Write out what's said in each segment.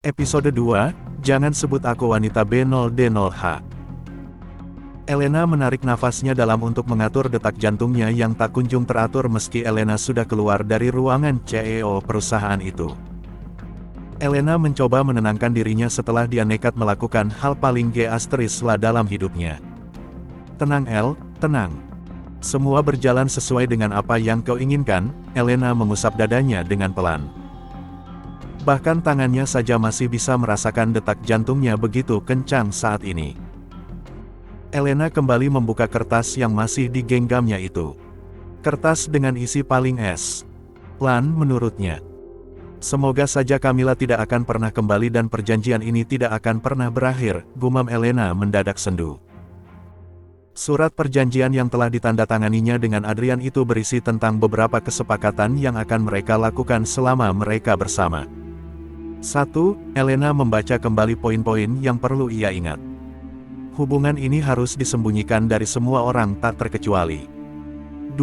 Episode 2, Jangan Sebut Aku Wanita B0D0H. Elena menarik nafasnya dalam untuk mengatur detak jantungnya yang tak kunjung teratur meski Elena sudah keluar dari ruangan CEO perusahaan itu. Elena mencoba menenangkan dirinya setelah dia nekat melakukan hal paling G*lah dalam hidupnya. Tenang El, tenang. Semua berjalan sesuai dengan apa yang kau inginkan, Elena mengusap dadanya dengan pelan. Bahkan tangannya saja masih bisa merasakan detak jantungnya begitu kencang saat ini. Elena kembali membuka kertas yang masih digenggamnya itu. Kertas dengan isi paling es. Lan menurutnya. Semoga saja Camilla tidak akan pernah kembali dan perjanjian ini tidak akan pernah berakhir, gumam Elena mendadak sendu. Surat perjanjian yang telah ditandatanganinya dengan Adrian itu berisi tentang beberapa kesepakatan yang akan mereka lakukan selama mereka bersama. 1. Elena membaca kembali poin-poin yang perlu ia ingat. Hubungan ini harus disembunyikan dari semua orang tak terkecuali. 2.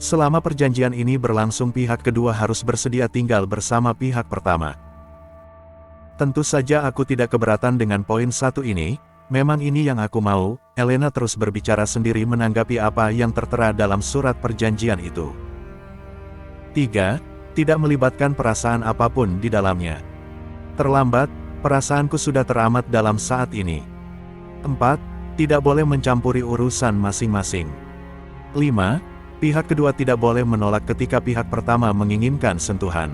Selama perjanjian ini berlangsung pihak kedua harus bersedia tinggal bersama pihak pertama. Tentu saja aku tidak keberatan dengan poin 1 ini, memang ini yang aku mau, Elena terus berbicara sendiri menanggapi apa yang tertera dalam surat perjanjian itu. 3. Tidak melibatkan perasaan apapun di dalamnya. Terlambat, perasaanku sudah teramat dalam saat ini. 4. Tidak boleh mencampuri urusan masing-masing. 5. Pihak kedua tidak boleh menolak ketika pihak pertama menginginkan sentuhan.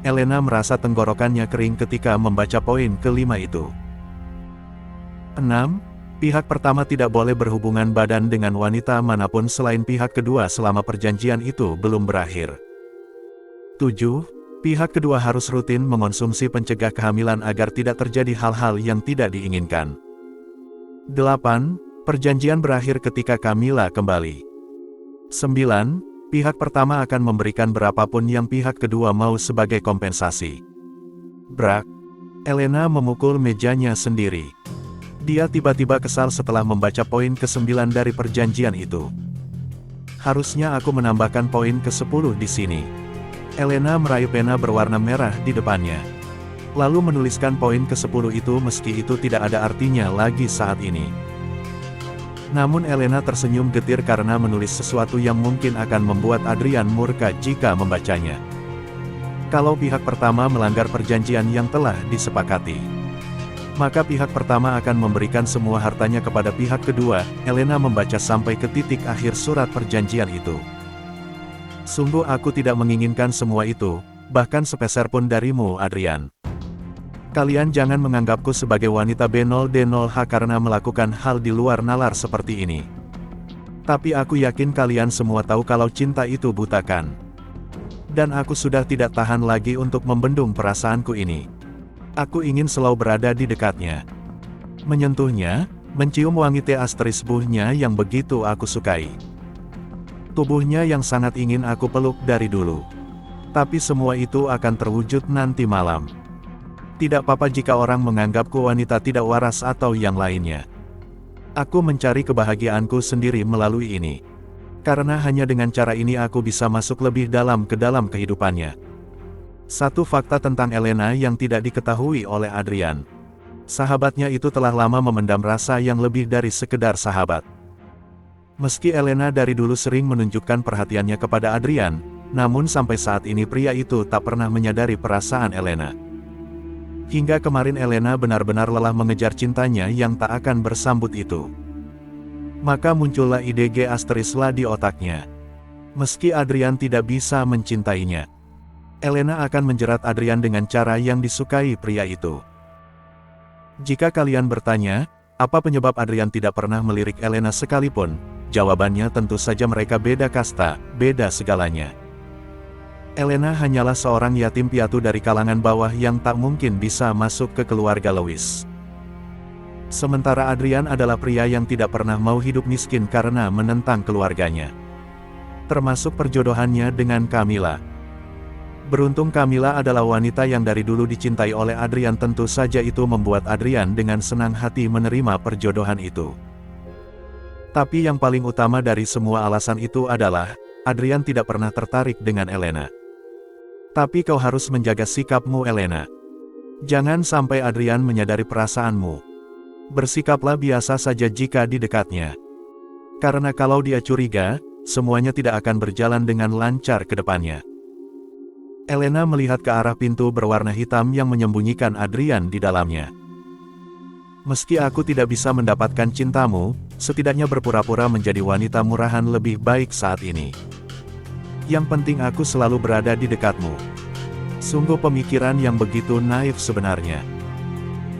Elena merasa tenggorokannya kering ketika membaca poin kelima itu. 6. Pihak pertama tidak boleh berhubungan badan dengan wanita manapun selain pihak kedua selama perjanjian itu belum berakhir. 7. Pihak kedua harus rutin mengonsumsi pencegah kehamilan agar tidak terjadi hal-hal yang tidak diinginkan. 8. Perjanjian berakhir ketika Camilla kembali. 9. Pihak pertama akan memberikan berapapun yang pihak kedua mau sebagai kompensasi. Brak. Elena memukul mejanya sendiri. Dia tiba-tiba kesal setelah membaca poin ke-9 dari perjanjian itu. Harusnya aku menambahkan poin ke-10 di sini. Elena meraih pena berwarna merah di depannya. Lalu menuliskan poin ke-10 itu meski itu tidak ada artinya lagi saat ini. Namun Elena tersenyum getir karena menulis sesuatu yang mungkin akan membuat Adrian murka jika membacanya. Kalau pihak pertama melanggar perjanjian yang telah disepakati, maka pihak pertama akan memberikan semua hartanya kepada pihak kedua. Elena membaca sampai ke titik akhir surat perjanjian itu. Sungguh aku tidak menginginkan semua itu, bahkan sepeser pun darimu Adrian. Kalian jangan menganggapku sebagai wanita B0D0H karena melakukan hal di luar nalar seperti ini. Tapi aku yakin kalian semua tahu kalau cinta itu butakan. Dan aku sudah tidak tahan lagi untuk membendung perasaanku ini. Aku ingin selalu berada di dekatnya. Menyentuhnya, mencium wangi buhnya yang begitu aku sukai. Tubuhnya yang sangat ingin aku peluk dari dulu. Tapi semua itu akan terwujud nanti malam. Tidak apa-apa jika orang menganggapku wanita tidak waras atau yang lainnya. Aku mencari kebahagiaanku sendiri melalui ini. Karena hanya dengan cara ini aku bisa masuk lebih dalam ke dalam kehidupannya. Satu fakta tentang Elena yang tidak diketahui oleh Adrian. Sahabatnya itu telah lama memendam rasa yang lebih dari sekedar sahabat. Meski Elena dari dulu sering menunjukkan perhatiannya kepada Adrian, namun sampai saat ini pria itu tak pernah menyadari perasaan Elena. Hingga kemarin Elena benar-benar lelah mengejar cintanya yang tak akan bersambut itu. Maka muncullah ide G*lah di otaknya. Meski Adrian tidak bisa mencintainya, Elena akan menjerat Adrian dengan cara yang disukai pria itu. Jika kalian bertanya, apa penyebab Adrian tidak pernah melirik Elena sekalipun? Jawabannya tentu saja mereka beda kasta, beda segalanya. Elena hanyalah seorang yatim piatu dari kalangan bawah yang tak mungkin bisa masuk ke keluarga Lewis. Sementara Adrian adalah pria yang tidak pernah mau hidup miskin karena menentang keluarganya. Termasuk perjodohannya dengan Camilla. Beruntung Camilla adalah wanita yang dari dulu dicintai oleh Adrian, tentu saja itu membuat Adrian dengan senang hati menerima perjodohan itu. Tapi yang paling utama dari semua alasan itu adalah, Adrian tidak pernah tertarik dengan Elena. Tapi kau harus menjaga sikapmu, Elena. Jangan sampai Adrian menyadari perasaanmu. Bersikaplah biasa saja jika di dekatnya. Karena kalau dia curiga, semuanya tidak akan berjalan dengan lancar ke depannya. Elena melihat ke arah pintu berwarna hitam yang menyembunyikan Adrian di dalamnya. Meski aku tidak bisa mendapatkan cintamu, setidaknya berpura-pura menjadi wanita murahan lebih baik saat ini. Yang penting aku selalu berada di dekatmu. Sungguh pemikiran yang begitu naif sebenarnya.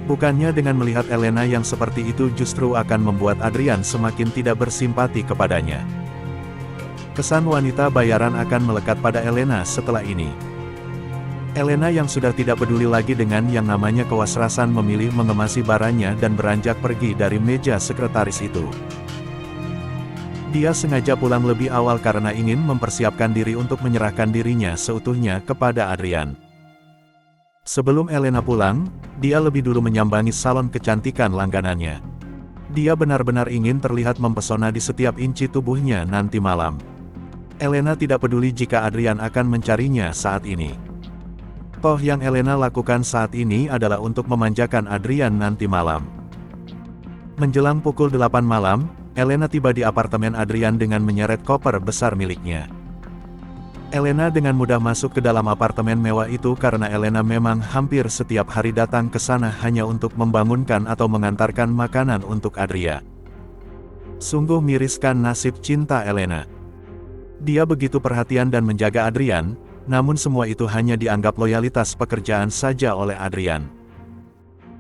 Bukannya dengan melihat Elena yang seperti itu justru akan membuat Adrian semakin tidak bersimpati kepadanya. Kesan wanita bayaran akan melekat pada Elena setelah ini. Elena yang sudah tidak peduli lagi dengan yang namanya kewasrasan memilih mengemasi baranya dan beranjak pergi dari meja sekretaris itu. Dia sengaja pulang lebih awal karena ingin mempersiapkan diri untuk menyerahkan dirinya seutuhnya kepada Adrian. Sebelum Elena pulang, dia lebih dulu menyambangi salon kecantikan langganannya. Dia benar-benar ingin terlihat mempesona di setiap inci tubuhnya nanti malam. Elena tidak peduli jika Adrian akan mencarinya saat ini. Toh yang Elena lakukan saat ini adalah untuk memanjakan Adrian nanti malam. Menjelang pukul 8 malam, Elena tiba di apartemen Adrian dengan menyeret koper besar miliknya. Elena dengan mudah masuk ke dalam apartemen mewah itu karena Elena memang hampir setiap hari datang ke sana hanya untuk membangunkan atau mengantarkan makanan untuk Adria. Sungguh miriskan nasib cinta Elena. Dia begitu perhatian dan menjaga Adrian, namun semua itu hanya dianggap loyalitas pekerjaan saja oleh Adrian.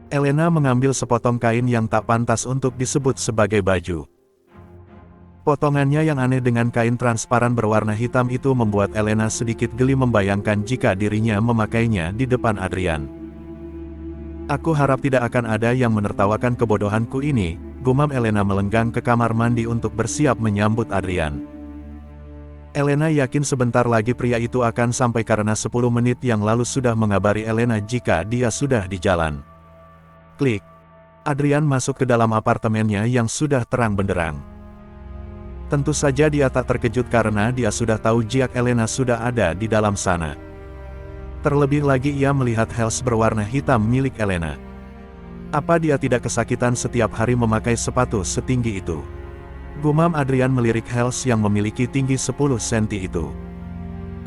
Elena mengambil sepotong kain yang tak pantas untuk disebut sebagai baju. Potongannya yang aneh dengan kain transparan berwarna hitam itu membuat Elena sedikit geli membayangkan jika dirinya memakainya di depan Adrian. Aku harap tidak akan ada yang menertawakan kebodohanku ini, gumam Elena melenggang ke kamar mandi untuk bersiap menyambut Adrian. Elena yakin sebentar lagi pria itu akan sampai karena 10 menit yang lalu sudah mengabari Elena jika dia sudah di jalan. Klik. Adrian masuk ke dalam apartemennya yang sudah terang benderang. Tentu saja dia tak terkejut karena dia sudah tahu jika Elena sudah ada di dalam sana. Terlebih lagi ia melihat heels berwarna hitam milik Elena. Apa dia tidak kesakitan setiap hari memakai sepatu setinggi itu? Gumam Adrian melirik heels yang memiliki tinggi 10 cm itu.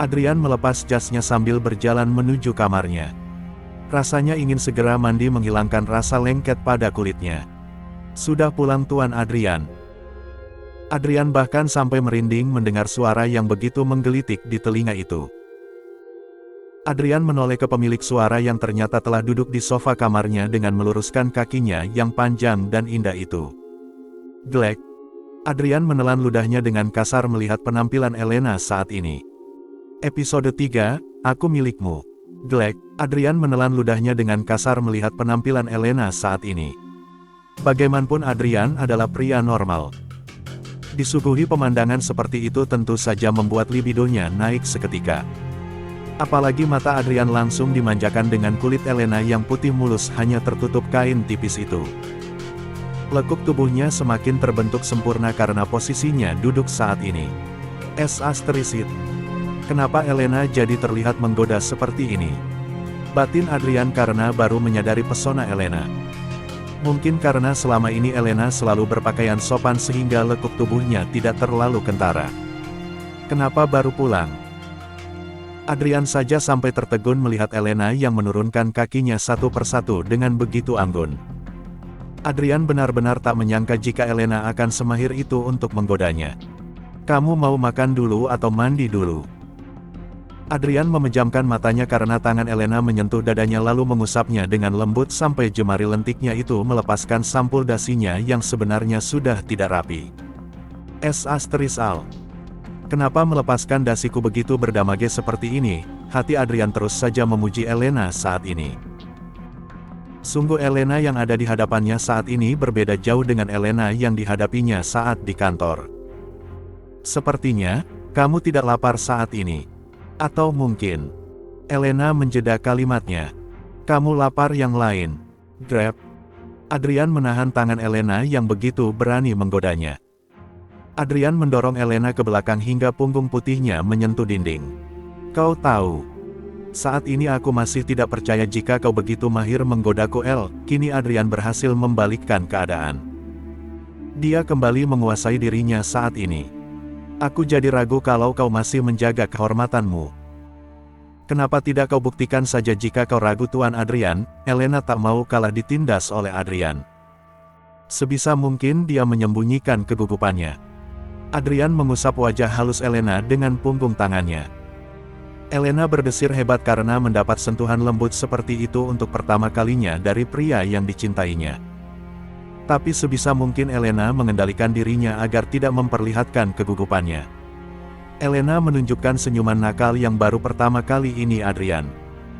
Adrian melepas jasnya sambil berjalan menuju kamarnya. Rasanya ingin segera mandi menghilangkan rasa lengket pada kulitnya. Sudah pulang Tuan Adrian. Adrian bahkan sampai merinding mendengar suara yang begitu menggelitik di telinga itu. Adrian menoleh ke pemilik suara yang ternyata telah duduk di sofa kamarnya dengan meluruskan kakinya yang panjang dan indah itu. Glek. Adrian menelan ludahnya dengan kasar melihat penampilan Elena saat ini. Episode 3, Aku Milikmu. Glek. Adrian menelan ludahnya dengan kasar melihat penampilan Elena saat ini. Bagaimanapun Adrian adalah pria normal. Disuguhi pemandangan seperti itu tentu saja membuat libidonya naik seketika. Apalagi mata Adrian langsung dimanjakan dengan kulit Elena yang putih mulus hanya tertutup kain tipis itu. Lekuk tubuhnya semakin terbentuk sempurna karena posisinya duduk saat ini. Kenapa Elena jadi terlihat menggoda seperti ini? Batin Adrian karena baru menyadari pesona Elena. Mungkin karena selama ini Elena selalu berpakaian sopan sehingga lekuk tubuhnya tidak terlalu kentara. Kenapa baru pulang? Adrian saja sampai tertegun melihat Elena yang menurunkan kakinya satu persatu dengan begitu anggun. Adrian benar-benar tak menyangka jika Elena akan semahir itu untuk menggodanya. Kamu mau makan dulu atau mandi dulu? Adrian memejamkan matanya karena tangan Elena menyentuh dadanya lalu mengusapnya dengan lembut sampai jemari lentiknya itu melepaskan sampul dasinya yang sebenarnya sudah tidak rapi. Kenapa melepaskan dasiku begitu berdamage seperti ini? Hati Adrian terus saja memuji Elena saat ini. Sungguh Elena yang ada di hadapannya saat ini berbeda jauh dengan Elena yang dihadapinya saat di kantor. Sepertinya, kamu tidak lapar saat ini. Atau mungkin, Elena menjeda kalimatnya. Kamu lapar yang lain. Grab. Adrian menahan tangan Elena yang begitu berani menggodanya. Adrian mendorong Elena ke belakang hingga punggung putihnya menyentuh dinding. Kau tahu, Saat ini aku masih tidak percaya jika kau begitu mahir menggodaku El. Kini Adrian berhasil membalikkan keadaan. Dia kembali menguasai dirinya saat ini. Aku jadi ragu kalau kau masih menjaga kehormatanmu. Kenapa tidak kau buktikan saja jika kau ragu Tuan Adrian? Elena tak mau kalah ditindas oleh Adrian. Sebisa mungkin dia menyembunyikan kegugupannya. Adrian mengusap wajah halus Elena dengan punggung tangannya. Elena berdesir hebat karena mendapat sentuhan lembut seperti itu untuk pertama kalinya dari pria yang dicintainya. Tapi sebisa mungkin Elena mengendalikan dirinya agar tidak memperlihatkan kegugupannya. Elena menunjukkan senyuman nakal yang baru pertama kali ini Adrian.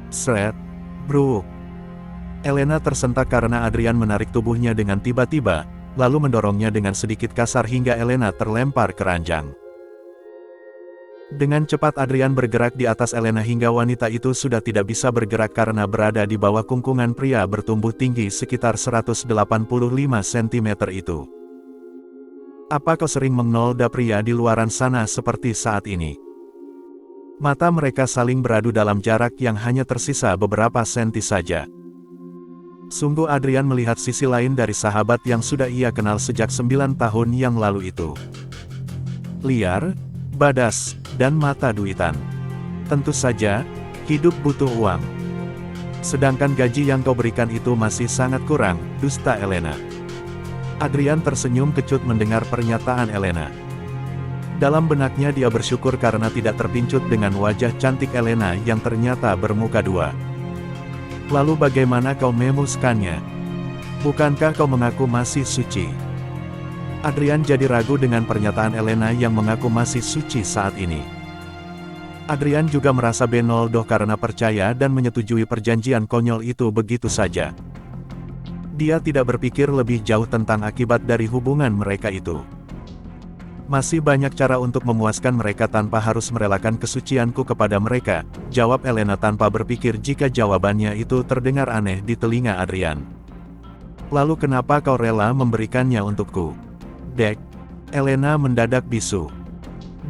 Sret, bro. Elena tersentak karena Adrian menarik tubuhnya dengan tiba-tiba, lalu mendorongnya dengan sedikit kasar hingga Elena terlempar ke ranjang. Dengan cepat Adrian bergerak di atas Elena hingga wanita itu sudah tidak bisa bergerak karena berada di bawah kungkungan pria bertumbuh tinggi sekitar 185 cm itu. Apa kau sering menolda pria di luaran sana seperti saat ini? Mata mereka saling beradu dalam jarak yang hanya tersisa beberapa senti saja. Sungguh Adrian melihat sisi lain dari sahabat yang sudah ia kenal sejak 9 tahun yang lalu itu. Liar, badas, dan mata duitan. Tentu saja, hidup butuh uang. Sedangkan gaji yang kau berikan itu masih sangat kurang, dusta Elena. Adrian tersenyum kecut mendengar pernyataan Elena. Dalam benaknya dia bersyukur karena tidak terpincut dengan wajah cantik Elena yang ternyata bermuka dua. Lalu bagaimana kau memuaskannya? Bukankah kau mengaku masih suci? Adrian jadi ragu dengan pernyataan Elena yang mengaku masih suci saat ini. Adrian juga merasa benoldoh karena percaya dan menyetujui perjanjian konyol itu begitu saja. Dia tidak berpikir lebih jauh tentang akibat dari hubungan mereka itu. Masih banyak cara untuk memuaskan mereka tanpa harus merelakan kesucianku kepada mereka, jawab Elena tanpa berpikir jika jawabannya itu terdengar aneh di telinga Adrian. Lalu kenapa kau rela memberikannya untukku? Dek, Elena mendadak bisu.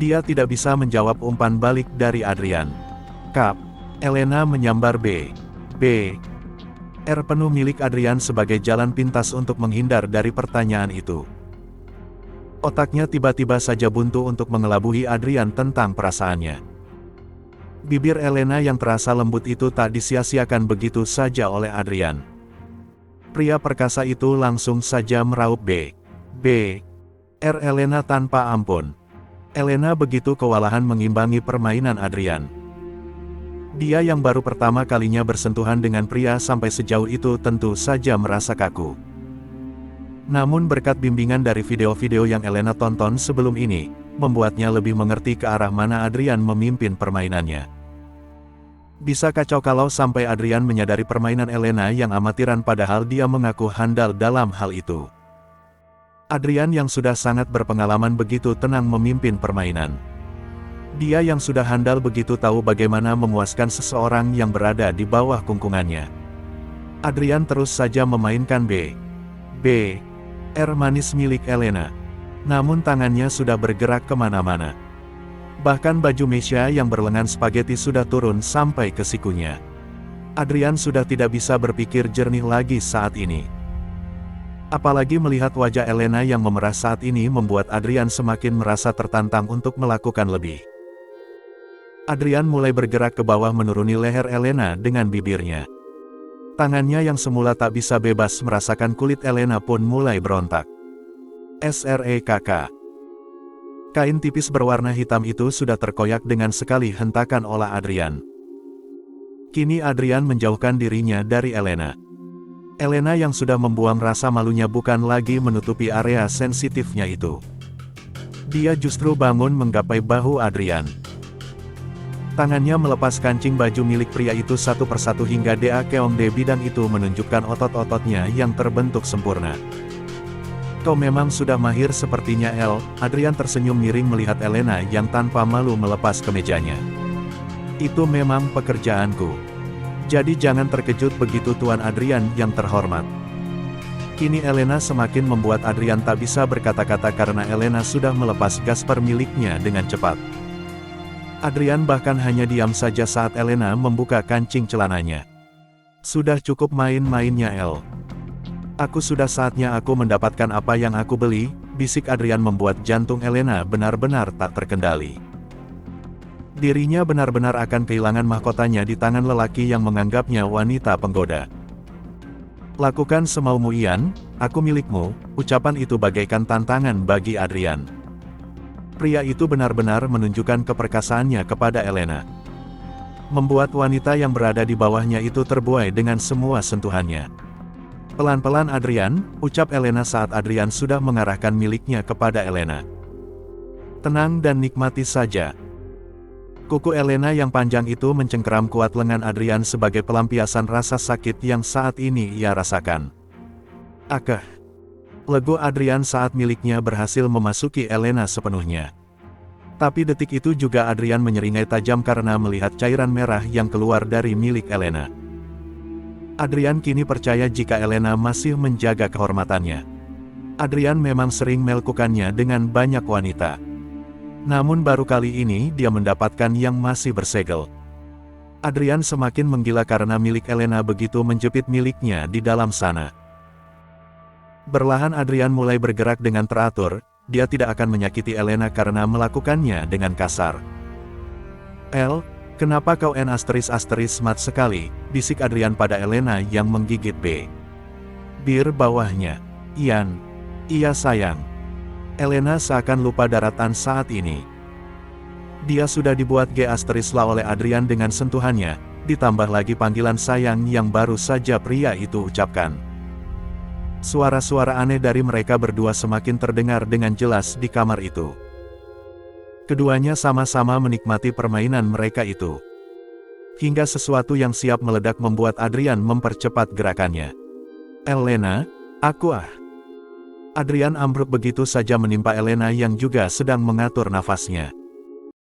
Dia tidak bisa menjawab umpan balik dari Adrian. Kap, Elena menyambar R penuh milik Adrian sebagai jalan pintas untuk menghindar dari pertanyaan itu. Otaknya tiba-tiba saja buntu untuk mengelabui Adrian tentang perasaannya. Bibir Elena yang terasa lembut itu tak disia-siakan begitu saja oleh Adrian. Pria perkasa itu langsung saja meraup R Elena tanpa ampun. Elena begitu kewalahan mengimbangi permainan Adrian. Dia yang baru pertama kalinya bersentuhan dengan pria sampai sejauh itu tentu saja merasa kaku. Namun berkat bimbingan dari video-video yang Elena tonton sebelum ini, membuatnya lebih mengerti ke arah mana Adrian memimpin permainannya. Bisa kacau kalau sampai Adrian menyadari permainan Elena yang amatiran padahal dia mengaku handal dalam hal itu. Adrian yang sudah sangat berpengalaman begitu tenang memimpin permainan. Dia yang sudah handal begitu tahu bagaimana memuaskan seseorang yang berada di bawah kungkungannya. Adrian terus saja memainkan R manis milik Elena. Namun tangannya sudah bergerak kemana-mana. Bahkan baju Mesya yang berlengan spaghetti sudah turun sampai ke sikunya. Adrian sudah tidak bisa berpikir jernih lagi saat ini. Apalagi melihat wajah Elena yang memerah saat ini membuat Adrian semakin merasa tertantang untuk melakukan lebih. Adrian mulai bergerak ke bawah menuruni leher Elena dengan bibirnya. Tangannya yang semula tak bisa bebas merasakan kulit Elena pun mulai berontak. Srekk. Kain tipis berwarna hitam itu sudah terkoyak dengan sekali hentakan oleh Adrian. Kini Adrian menjauhkan dirinya dari Elena. Elena yang sudah membuang rasa malunya bukan lagi menutupi area sensitifnya itu. Dia justru bangun menggapai bahu Adrian. Tangannya melepas kancing baju milik pria itu satu persatu hingga Keongde bidang itu menunjukkan otot-ototnya yang terbentuk sempurna. Kau memang sudah mahir sepertinya El. Adrian tersenyum miring melihat Elena yang tanpa malu melepas kemejanya. Itu memang pekerjaanku. Jadi jangan terkejut begitu Tuan Adrian yang terhormat. Kini Elena semakin membuat Adrian tak bisa berkata-kata karena Elena sudah melepas gasper miliknya dengan cepat. Adrian bahkan hanya diam saja saat Elena membuka kancing celananya. Sudah cukup main-mainnya El. Aku sudah saatnya aku mendapatkan apa yang aku beli, bisik Adrian membuat jantung Elena benar-benar tak terkendali. Dirinya benar-benar akan kehilangan mahkotanya di tangan lelaki yang menganggapnya wanita penggoda. Lakukan semaumu Ian, aku milikmu, ucapan itu bagaikan tantangan bagi Adrian. Pria itu benar-benar menunjukkan keperkasaannya kepada Elena. Membuat wanita yang berada di bawahnya itu terbuai dengan semua sentuhannya. Pelan-pelan Adrian, ucap Elena saat Adrian sudah mengarahkan miliknya kepada Elena. Tenang dan nikmati saja. Kuku Elena yang panjang itu mencengkeram kuat lengan Adrian sebagai pelampiasan rasa sakit yang saat ini ia rasakan. Akeh. Lego Adrian saat miliknya berhasil memasuki Elena sepenuhnya. Tapi detik itu juga Adrian menyeringai tajam karena melihat cairan merah yang keluar dari milik Elena. Adrian kini percaya jika Elena masih menjaga kehormatannya. Adrian memang sering melakukannya dengan banyak wanita. Namun baru kali ini dia mendapatkan yang masih bersegel. Adrian semakin menggila karena milik Elena begitu menjepit miliknya di dalam sana. Perlahan Adrian mulai bergerak dengan teratur, dia tidak akan menyakiti Elena karena melakukannya dengan kasar. El, kenapa kau mat sekali, bisik Adrian pada Elena yang menggigit bibir bawahnya. Ian. Iya sayang. Elena seakan lupa daratan saat ini. Dia sudah dibuat lah oleh Adrian dengan sentuhannya, ditambah lagi panggilan sayang yang baru saja pria itu ucapkan. Suara-suara aneh dari mereka berdua semakin terdengar dengan jelas di kamar itu. Keduanya sama-sama menikmati permainan mereka itu. Hingga sesuatu yang siap meledak membuat Adrian mempercepat gerakannya. Elena, aku Adrian ambruk begitu saja menimpa Elena yang juga sedang mengatur nafasnya.